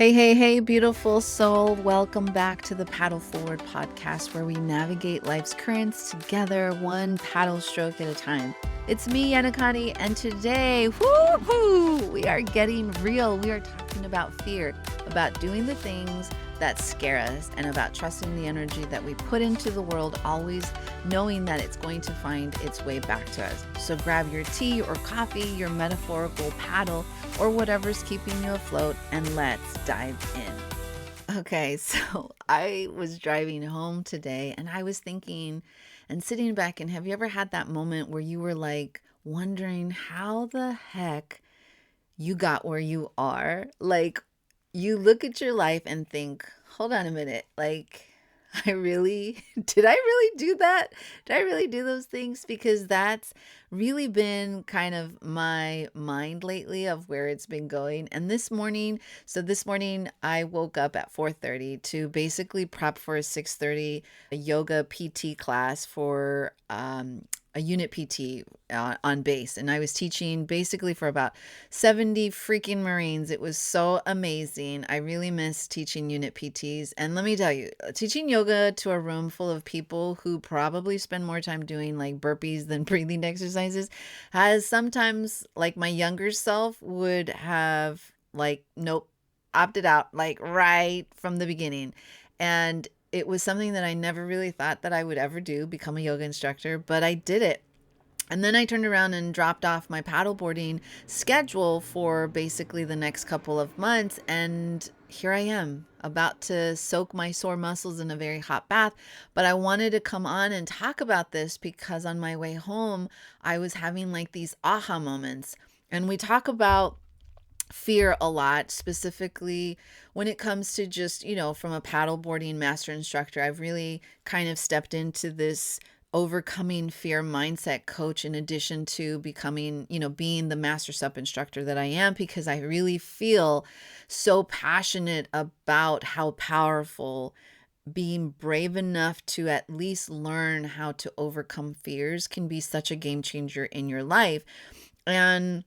Hey, hey, hey, beautiful soul. Welcome back to the Paddle Forward podcast, where we navigate life's currents together, one paddle stroke at a time. It's me, Yanakani, and today, woohoo, we are getting real. We are talking about fear, about doing the things that scare us, and about trusting the energy that we put into the world, always knowing that it's going to find its way back to us. So grab your tea or coffee, your metaphorical paddle, or whatever's keeping you afloat, and let's dive in. Okay, so I was driving home today and I was thinking and sitting back, and have you ever had that moment where you were like wondering how the heck you got where you are? Like, you look at your life and think, hold on a minute, like, did I really do that? Did I really do those things? Because that's really been kind of my mind lately of where it's been going. And this morning I woke up at 4:30 to basically prep for a 6:30 yoga PT class for a unit PT on base. And I was teaching basically for about 70 freaking Marines. It was so amazing. I really miss teaching unit PTs. And let me tell you, teaching yoga to a room full of people who probably spend more time doing like burpees than breathing exercises has sometimes, like, my younger self would have, like, nope, opted out, like, right from the beginning. And it was something that I never really thought that I would ever do, become a yoga instructor, but I did it. And then I turned around and dropped off my paddleboarding schedule for basically the next couple of months. And here I am, about to soak my sore muscles in a very hot bath. But I wanted to come on and talk about this because on my way home, I was having like these aha moments. And we talk about fear a lot, specifically when it comes to just, from a paddleboarding master instructor. I've really kind of stepped into this overcoming fear mindset coach in addition to becoming, being the master sup instructor that I am, because I really feel so passionate about how powerful being brave enough to at least learn how to overcome fears can be such a game changer in your life. And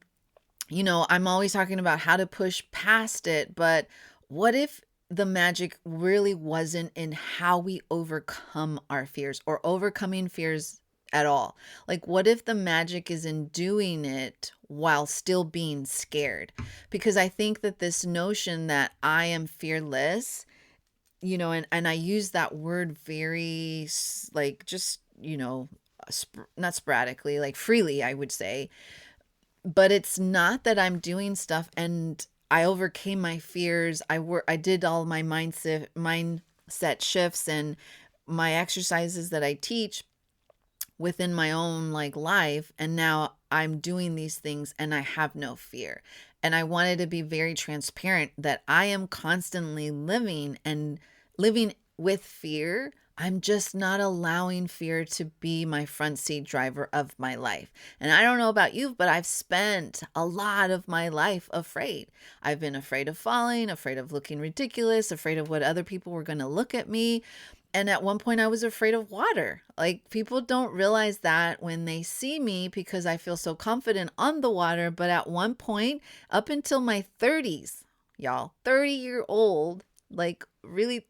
I'm always talking about how to push past it, but what if the magic really wasn't in how we overcome our fears or overcoming fears at all? Like, what if the magic is in doing it while still being scared? Because I think that this notion that I am fearless, and I use that word very, like, just, not sporadically, like freely, I would say, but it's not that I'm doing stuff and I overcame my fears. I did all my mindset shifts and my exercises that I teach within my own like life, and now I'm doing these things and I have no fear. And I wanted to be very transparent that I am constantly living with fear. I'm just not allowing fear to be my front seat driver of my life. And I don't know about you, but I've spent a lot of my life afraid. I've been afraid of falling, afraid of looking ridiculous, afraid of what other people were going to look at me. And at one point I was afraid of water. Like, people don't realize that when they see me because I feel so confident on the water. But at one point, up until my 30s, y'all, 30-year-old, like, really,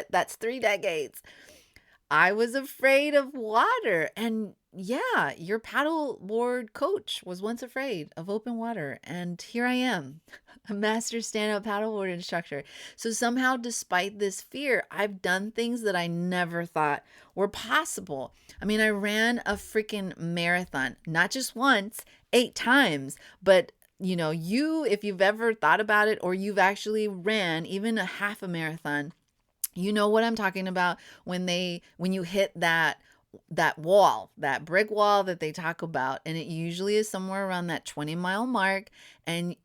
that's 3 decades. I was afraid of water. And yeah, your paddleboard coach was once afraid of open water. And here I am, a master stand-up paddleboard instructor. So somehow, despite this fear, I've done things that I never thought were possible. I mean, I ran a freaking marathon, not just once, 8 times, but if you've ever thought about it or you've actually ran even a half a marathon, you know what I'm talking about when you hit that wall, that brick wall that they talk about, and it usually is somewhere around that 20-mile mark. And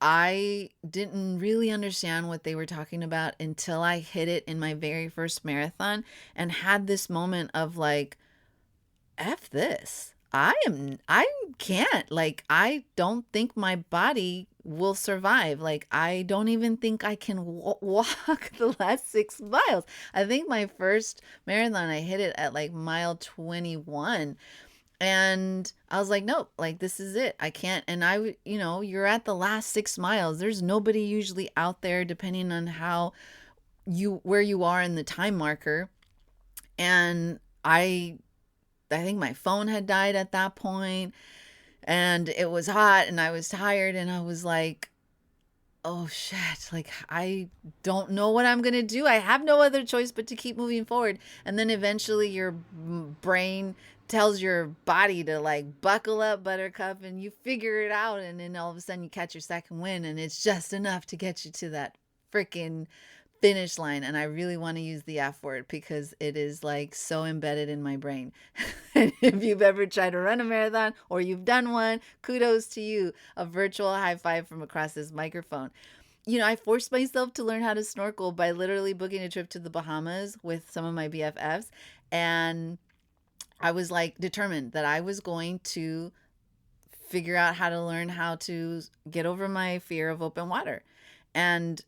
I didn't really understand what they were talking about until I hit it in my very first marathon and had this moment of like, F this. I can't. Like, I don't think my body will survive. Like, I don't even think I can walk the last 6 miles. I think my first marathon, I hit it at like mile 21. And I was like, nope, like this is it. I can't. And you're at the last 6 miles. There's nobody usually out there, depending on where you are in the time marker. And I think my phone had died at that point, and it was hot, and I was tired, and I was like, oh shit, like I don't know what I'm going to do. I have no other choice but to keep moving forward. And then eventually your brain tells your body to like buckle up, buttercup, and you figure it out, and then all of a sudden you catch your second win, and it's just enough to get you to that freaking finish line. And I really want to use the F word because it is like so embedded in my brain. And if you've ever tried to run a marathon or you've done one, kudos to you. A virtual high five from across this microphone. I forced myself to learn how to snorkel by literally booking a trip to the Bahamas with some of my BFFs. And I was like determined that I was going to figure out how to learn how to get over my fear of open water. And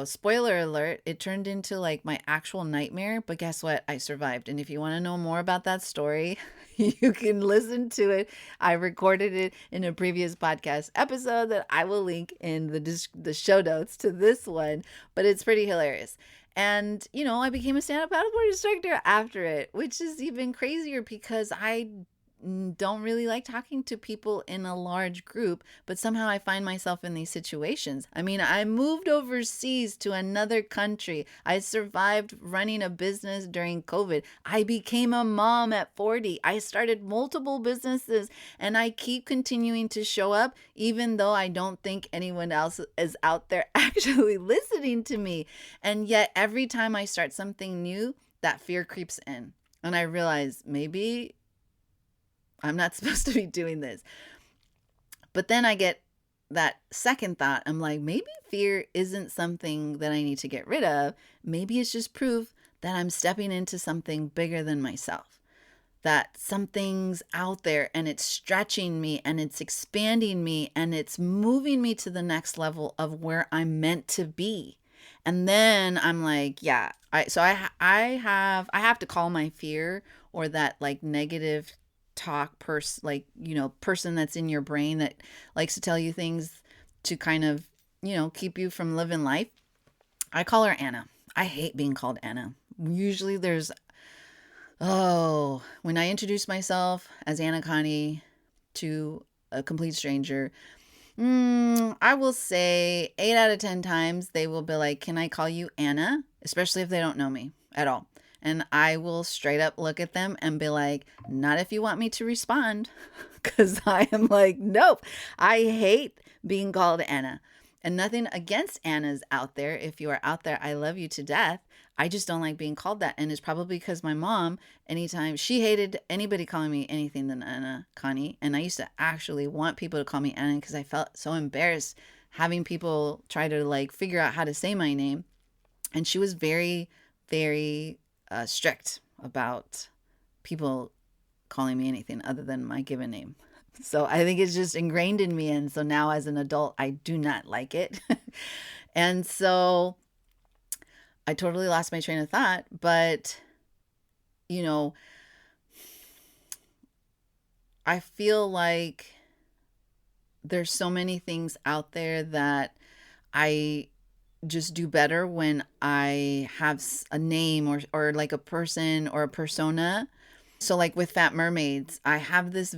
spoiler alert, it turned into like my actual nightmare, but guess what? I survived. And if you want to know more about that story, you can listen to it. I recorded it in a previous podcast episode that I will link in the show notes to this one, but it's pretty hilarious. And, I became a stand-up paddleboard instructor after it, which is even crazier because I don't really like talking to people in a large group, but somehow I find myself in these situations. I mean, I moved overseas to another country. I survived running a business during COVID. I became a mom at 40. I started multiple businesses, and I keep continuing to show up even though I don't think anyone else is out there actually listening to me. And yet every time I start something new, that fear creeps in. And I realize maybe I'm not supposed to be doing this. But then I get that second thought. I'm like, maybe fear isn't something that I need to get rid of. Maybe it's just proof that I'm stepping into something bigger than myself. That something's out there and it's stretching me and it's expanding me and it's moving me to the next level of where I'm meant to be. And then I'm like, yeah. I have to call my fear or that like negative person that's in your brain that likes to tell you things to kind of, keep you from living life. I call her Anna. I hate being called Anna. Usually when I introduce myself as Anna Connie to a complete stranger, I will say 8 out of 10 times they will be like, can I call you Anna? Especially if they don't know me at all. And I will straight up look at them and be like, not if you want me to respond. Because I am like, nope, I hate being called Anna. And nothing against Annas out there. If you are out there, I love you to death. I just don't like being called that. And it's probably because my mom, anytime she hated anybody calling me anything than Anna Connie. And I used to actually want people to call me Anna because I felt so embarrassed having people try to like figure out how to say my name. And she was very, very strict about people calling me anything other than my given name. So I think it's just ingrained in me. And so now as an adult, I do not like it. And so I totally lost my train of thought. But, I feel like there's so many things out there that I just do better when I have a name or like a person or a persona. So like with Fat Mermaids, I have this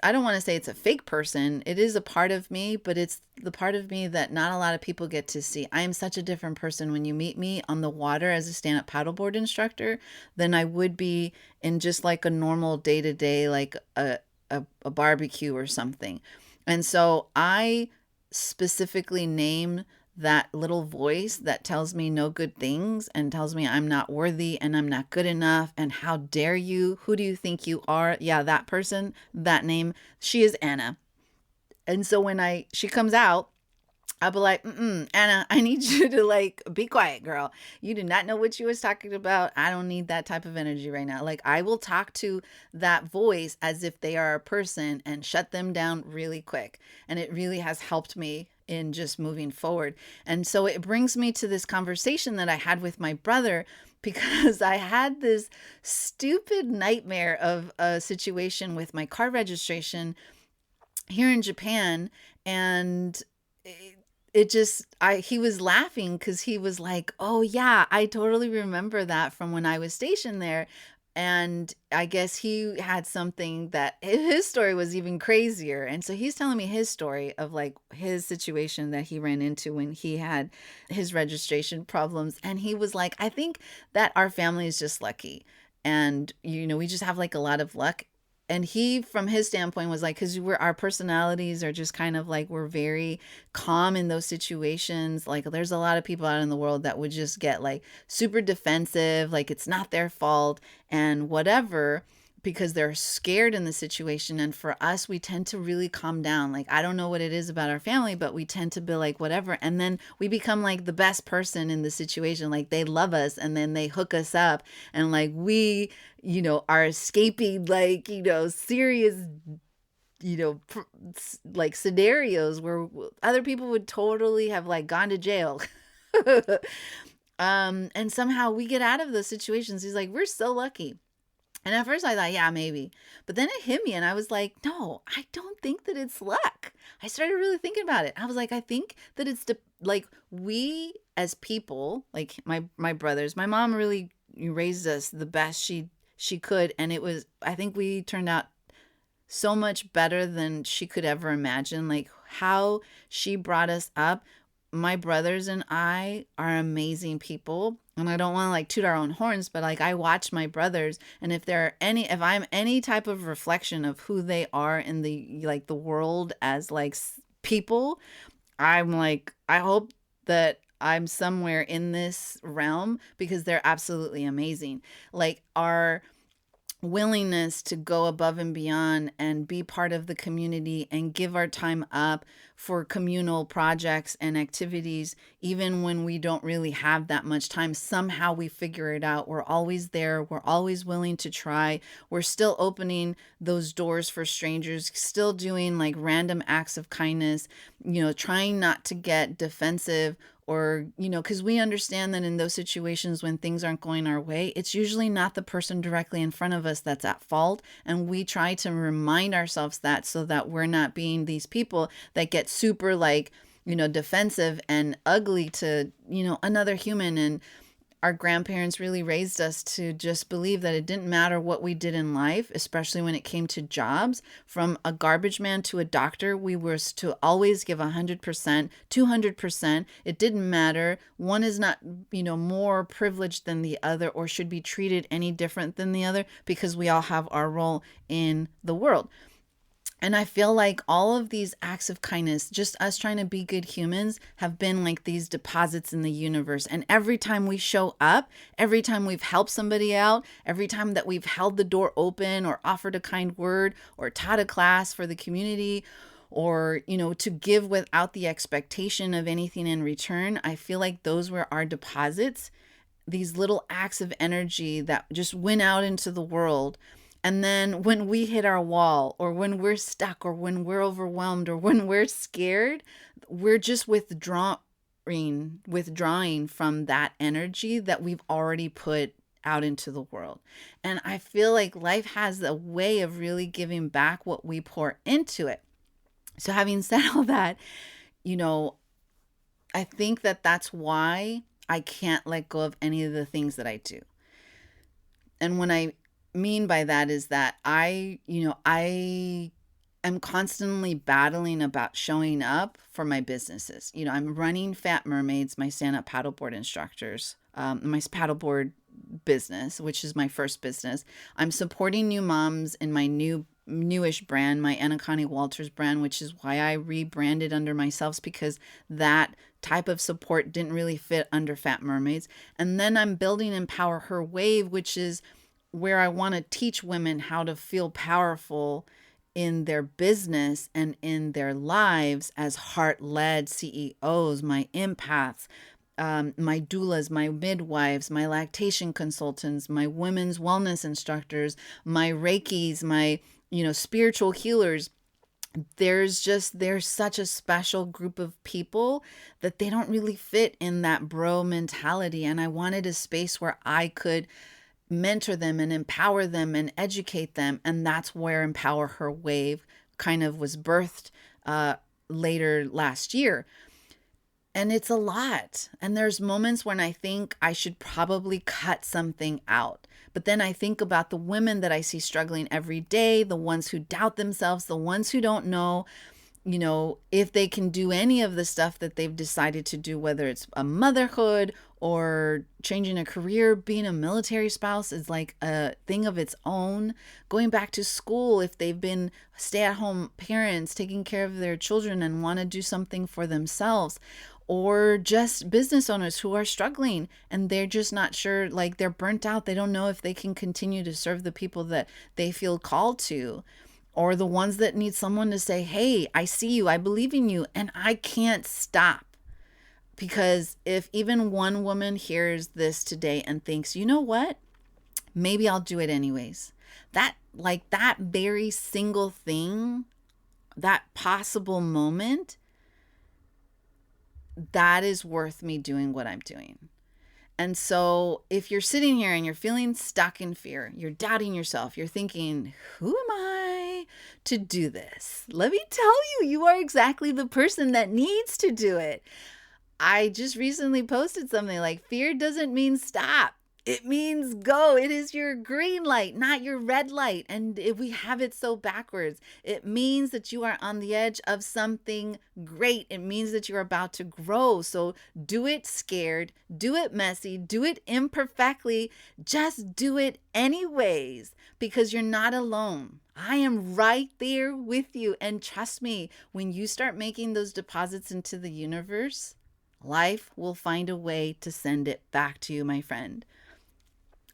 I don't want to say it's a fake person. It is a part of me, but it's the part of me that not a lot of people get to see. I am such a different person when you meet me on the water as a stand-up paddleboard instructor than I would be in just like a normal day-to-day, like a barbecue or something. And so I specifically name that little voice that tells me no good things and tells me I'm not worthy and I'm not good enough and how dare you? Who do you think you are? Yeah, that person, that name, she is Anna. And so when she comes out, I'll be like, Anna, I need you to like be quiet, girl. You do not know what you was talking about. I don't need that type of energy right now. Like I will talk to that voice as if they are a person and shut them down really quick. And it really has helped me in just moving forward. And so it brings me to this conversation that I had with my brother, because I had this stupid nightmare of a situation with my car registration here in Japan. And it just, he was laughing because he was like, "Oh yeah, I totally remember that from when I was stationed there." And I guess he had something that his story was even crazier. And so he's telling me his story of like his situation that he ran into when he had his registration problems. And he was like, "I think that our family is just lucky. And, we just have like a lot of luck." And he, from his standpoint, was like, because our personalities are just kind of like, we're very calm in those situations. Like, there's a lot of people out in the world that would just get like super defensive, like it's not their fault and whatever, because they're scared in the situation. And for us, we tend to really calm down. Like, I don't know what it is about our family, but we tend to be like, whatever. And then we become like the best person in the situation. Like, they love us and then they hook us up. And like, we, are escaping like, serious, like scenarios where other people would totally have like gone to jail. And somehow we get out of those situations. He's like, "We're so lucky." And at first I thought, yeah, maybe. But then it hit me and I was like, no, I don't think that it's luck. I started really thinking about it. I was like, I think that it's like we as people, like my brothers, my mom really raised us the best she could. And I think we turned out so much better than she could ever imagine. Like how she brought us up. My brothers and I are amazing people. And I don't want to like toot our own horns, but like I watch my brothers, and if I'm any type of reflection of who they are in the world as like people, I'm like, I hope that I'm somewhere in this realm, because they're absolutely amazing. Like our willingness to go above and beyond and be part of the community and give our time up for communal projects and activities, even when we don't really have that much time. Somehow we figure it out. We're always there. We're always willing to try. We're still opening those doors for strangers, still doing like random acts of kindness, trying not to get defensive, or, because we understand that in those situations when things aren't going our way, it's usually not the person directly in front of us that's at fault. And we try to remind ourselves that, so that we're not being these people that get super like, defensive and ugly to, another human. And our grandparents really raised us to just believe that it didn't matter what we did in life, especially when it came to jobs. From a garbage man to a doctor, we were to always give 100%, 200%. It didn't matter. One is not, more privileged than the other or should be treated any different than the other, because we all have our role in the world. And I feel like all of these acts of kindness, just us trying to be good humans, have been like these deposits in the universe. And every time we show up, every time we've helped somebody out, every time that we've held the door open or offered a kind word or taught a class for the community, or, to give without the expectation of anything in return, I feel like those were our deposits, these little acts of energy that just went out into the world. And then when we hit our wall, or when we're stuck, or when we're overwhelmed, or when we're scared, we're just withdrawing from that energy that we've already put out into the world. And I feel like life has a way of really giving back what we pour into it. So having said all that, I think that that's why I can't let go of any of the things that I do. And when I mean by that is that I am constantly battling about showing up for my businesses. I'm running Fat Mermaids, my stand-up paddleboard instructors, my paddleboard business, which is my first business. I'm supporting new moms in my newish brand, my Anna Connie Walters brand, which is why I rebranded under myself, because that type of support didn't really fit under Fat Mermaids. And then I'm building Empower Her Wave, which is where I want to teach women how to feel powerful in their business and in their lives as heart-led CEOs, my empaths, my doulas, my midwives, my lactation consultants, my women's wellness instructors, my Reikis, my, spiritual healers. there's such a special group of people that they don't really fit in that bro mentality. And I wanted a space where I could mentor them and empower them and educate them. And that's where Empower Her Wave kind of was birthed uh, later last year. And it's a lot. And there's moments when I think I should probably cut something out. But then I think about the women that I see struggling every day, the ones who doubt themselves, the ones who don't know, if they can do any of the stuff that they've decided to do, whether it's a motherhood or changing a career. Being a military spouse is like a thing of its own. Going back to school, if they've been stay-at-home parents taking care of their children and want to do something for themselves, or just business owners who are struggling and they're just not sure, like they're burnt out. They don't know if they can continue to serve the people that they feel called to, or the ones that need someone to say, hey, I see you, I believe in you, and I can't stop. Because if even one woman hears this today and thinks, you know what, maybe I'll do it anyways. That very single thing, that possible moment, that is worth me doing what I'm doing. And so if you're sitting here and you're feeling stuck in fear, you're doubting yourself, you're thinking, who am I to do this? Let me tell you, you are exactly the person that needs to do it. I just recently posted something like, fear doesn't mean stop. It means go. It is your green light, not your red light. And if we have it so backwards, it means that you are on the edge of something great. It means that you're about to grow. So do it scared, do it messy, do it imperfectly. Just do it anyways, because you're not alone. I am right there with you. And trust me, when you start making those deposits into the universe, life will find a way to send it back to you, my friend.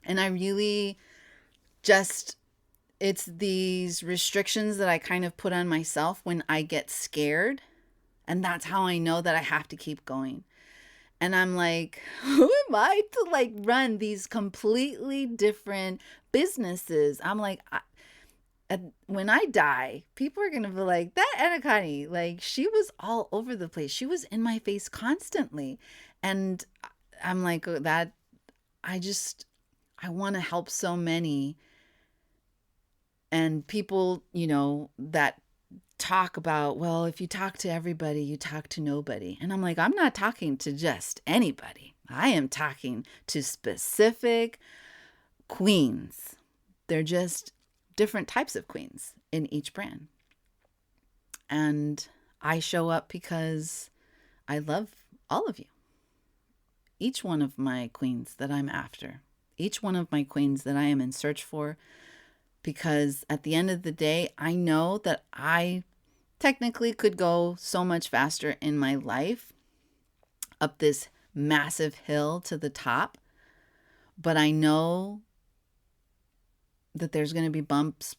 And I really it's these restrictions that I kind of put on myself when I get scared. And that's how I know that I have to keep going. And I'm like, who am I to run these completely different businesses? I'm like, when I die, people are going to be like, that Anakani, she was all over the place. She was in my face constantly. And I'm like, I want to help so many. And people, that talk about, well, if you talk to everybody, you talk to nobody. And I'm like, I'm not talking to just anybody. I am talking to specific queens. They're just different types of queens in each brand. And I show up because I love all of you. Each one of my queens that I'm after. Each one of my queens that I am in search for, because at the end of the day, I know that I technically could go so much faster in my life up this massive hill to the top, but I know that there's going to be bumps,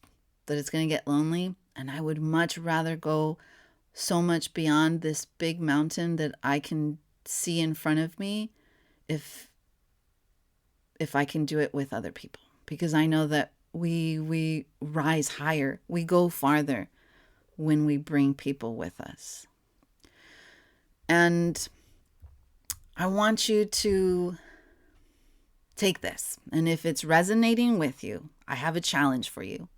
that it's going to get lonely, and I would much rather go so much beyond this big mountain that I can see in front of me if I can do it with other people, because I know that we rise higher, we go farther when we bring people with us. And I want you to take this, and if it's resonating with you, I have a challenge for you.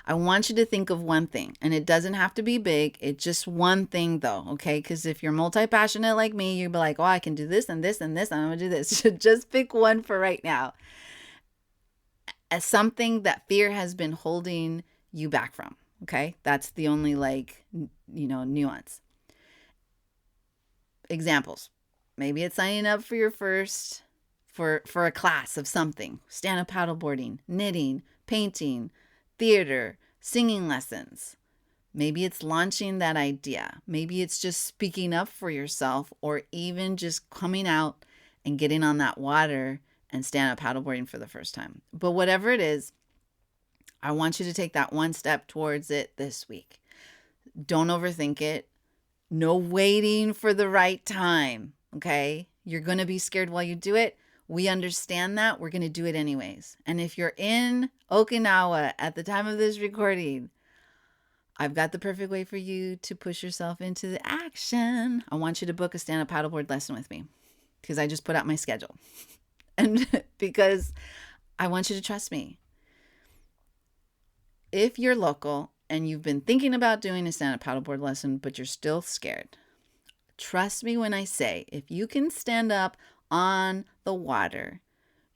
I want you to think of one thing, and it doesn't have to be big. It's just one thing though, okay? Because if you're multi-passionate like me, you'll be like, oh, I can do this and this and this, and I'm gonna do this. Just pick one for right now. As something that fear has been holding you back from, okay? That's the only nuance. Examples. Maybe it's signing up for your first, for a class of something. Stand-up paddleboarding, knitting, painting, theater, singing lessons. Maybe it's launching that idea. Maybe it's just speaking up for yourself, or even just coming out and getting on that water and stand up paddleboarding for the first time. But whatever it is, I want you to take that one step towards it this week. Don't overthink it. No waiting for the right time, okay? You're going to be scared while you do it. We understand that. We're going to do it anyways. And if you're in Okinawa at the time of this recording, I've got the perfect way for you to push yourself into the action. I want you to book a stand-up paddleboard lesson with me because I just put out my schedule. And because I want you to trust me. If you're local and you've been thinking about doing a stand-up paddleboard lesson, but you're still scared, trust me when I say, if you can stand up on the water,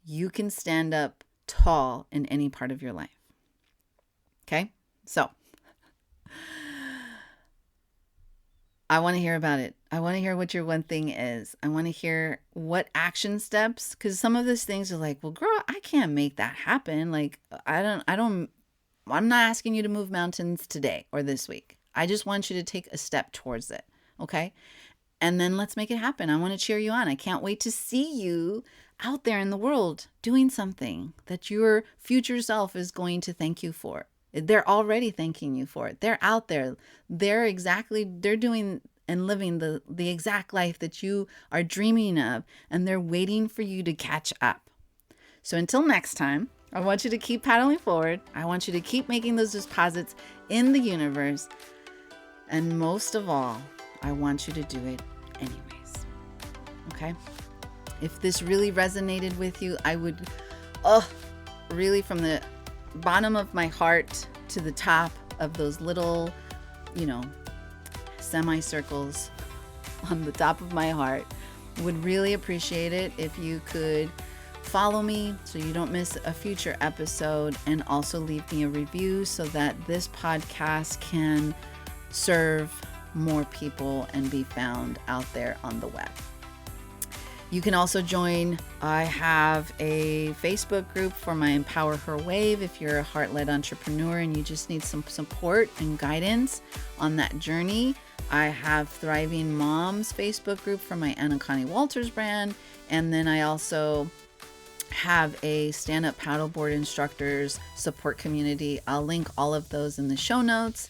you can stand up tall in any part of your life. Okay? So I want to hear about it. I want to hear what your one thing is. I want to hear what action steps, because some of these things are like, well, girl, I can't make that happen. Like, I'm not asking you to move mountains today or this week. I just want you to take a step towards it. Okay? And then let's make it happen. I want to cheer you on. I can't wait to see you out there in the world doing something that your future self is going to thank you for. They're already thanking you for it. They're out there. They're doing and living the exact life that you are dreaming of, and they're waiting for you to catch up. So until next time, I want you to keep paddling forward. I want you to keep making those deposits in the universe. And most of all, I want you to do it anyways. Okay? If this really resonated with you, I would, really from the bottom of my heart to the top of those little, semicircles on the top of my heart, would really appreciate it if you could follow me so you don't miss a future episode, and also leave me a review so that this podcast can serve more people and be found out there on the web. You can also join. I have a Facebook group for my Empower Her Wave if you're a heart-led entrepreneur and you just need some support and guidance on that journey. I have Thriving Moms Facebook group for my Anna Connie Walters brand. And then I also have a stand-up paddleboard instructors support community. I'll link all of those in the show notes.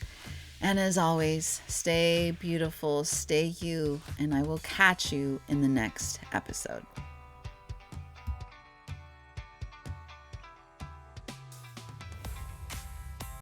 And as always, stay beautiful, stay you, and I will catch you in the next episode.